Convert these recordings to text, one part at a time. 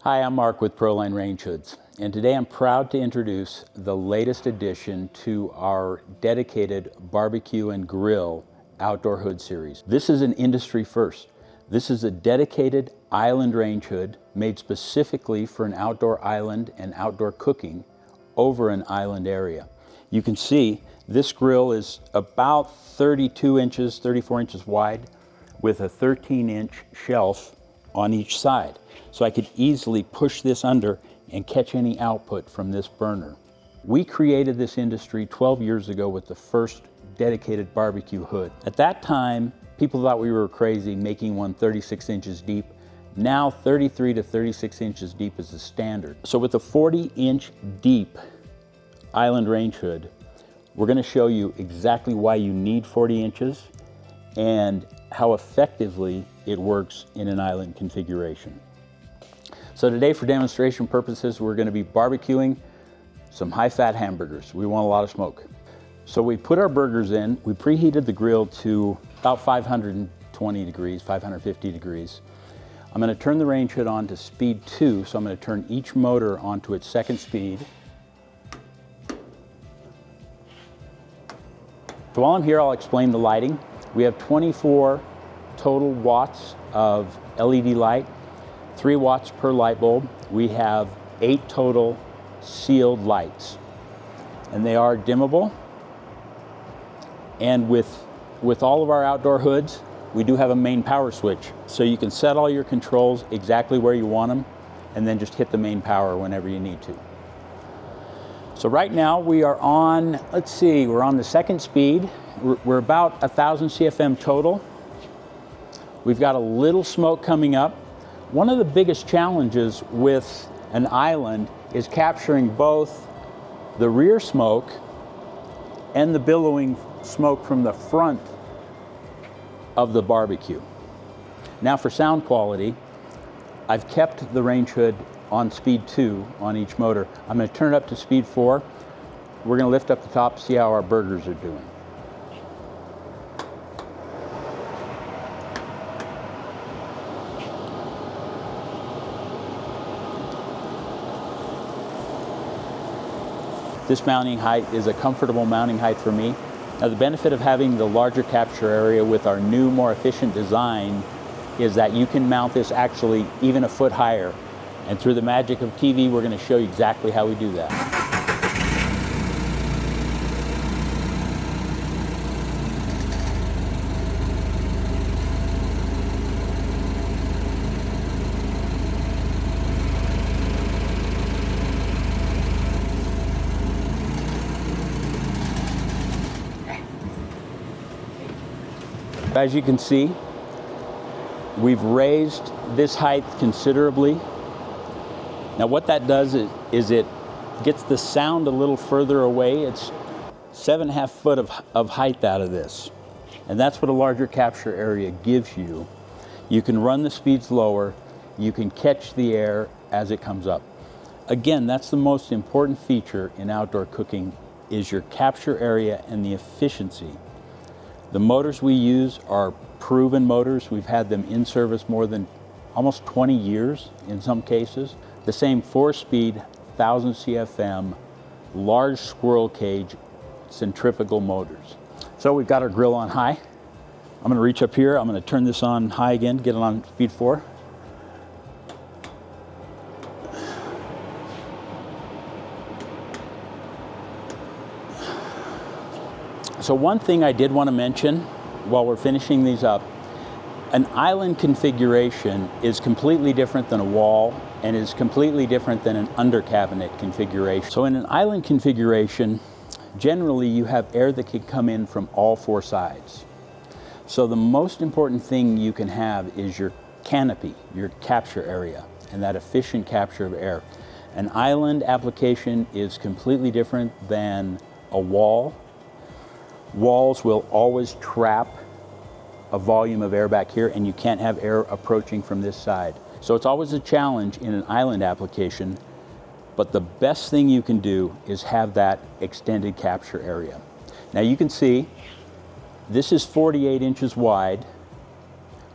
Hi, I'm Mark with Proline Range Hoods, and today I'm proud to introduce the latest addition to our dedicated barbecue and grill outdoor hood series. This is an industry first. This is a dedicated island range hood made specifically for an outdoor island and outdoor cooking over an island area. You can see this grill is about 32 inches, 34 inches wide with a 13-inch shelf on each side. So I could easily push this under and catch any output from this burner. We created this industry 12 years ago with the first dedicated barbecue hood. At that time, people thought we were crazy making one 36 inches deep. Now 33 to 36 inches deep is the standard. So with a 40-inch deep island range hood, we're going to show you exactly why you need 40 inches and how effectively it works in an island configuration. So today, for demonstration purposes, we're going to be barbecuing some high-fat hamburgers. We want a lot of smoke. So we put our burgers in, we preheated the grill to about 520 degrees, 550 degrees. I'm going to turn the range hood on to speed 2, so I'm going to turn each motor onto its second speed. So while I'm here, I'll explain the lighting. We have 24 total watts of LED light, 3 watts per light bulb. We have 8 total sealed lights, and they are dimmable. And with all of our outdoor hoods, we do have a main power switch, so you can set all your controls exactly where you want them and then just hit the main power whenever you need to. So right now we are on, we're on the second speed. We're about 1,000 CFM total. We've got a little smoke coming up. One of the biggest challenges with an island is capturing both the rear smoke and the billowing smoke from the front of the barbecue. Now for sound quality, I've kept the range hood on speed 2 on each motor. I'm going to turn it up to speed 4. We're going to lift up the top, see how our burgers are doing. This mounting height is a comfortable mounting height for me. Now the benefit of having the larger capture area with our new, more efficient design is that you can mount this actually even a foot higher. And through the magic of TV, we're going to show you exactly how we do that. As you can see, we've raised this height considerably. Now what that does is it gets the sound a little further away. It's 7.5 foot of height out of this. And that's what a larger capture area gives you. You can run the speeds lower. You can catch the air as it comes up. Again, that's the most important feature in outdoor cooking is your capture area and the efficiency. The motors we use are proven motors. We've had them in service more than almost 20 years in some cases. The same 4-speed, 1,000 CFM, large squirrel cage, centrifugal motors. So we've got our grill on high. I'm going to reach up here. I'm going to turn this on high again, get it on speed 4. So one thing I did want to mention while we're finishing these up, an island configuration is completely different than a wall and is completely different than an under cabinet configuration. So in an island configuration, generally you have air that can come in from all 4 sides. So the most important thing you can have is your canopy, your capture area, and that efficient capture of air. An island application is completely different than a wall. Walls will always trap a volume of air back here, and you can't have air approaching from this side. So it's always a challenge in an island application, but the best thing you can do is have that extended capture area. Now you can see this is 48 inches wide.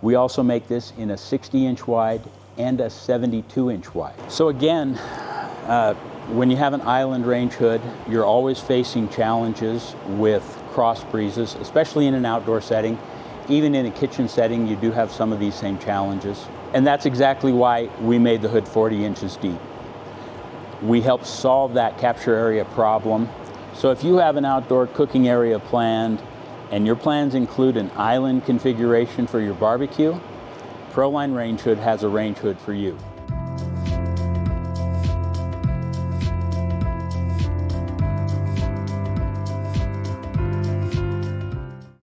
We also make this in a 60-inch wide and a 72-inch wide. So again, when you have an island range hood, you're always facing challenges with cross breezes, especially in an outdoor setting. Even in a kitchen setting, you do have some of these same challenges. And that's exactly why we made the hood 40 inches deep. We help solve that capture area problem. So if you have an outdoor cooking area planned and your plans include an island configuration for your barbecue, Proline Range Hood has a range hood for you.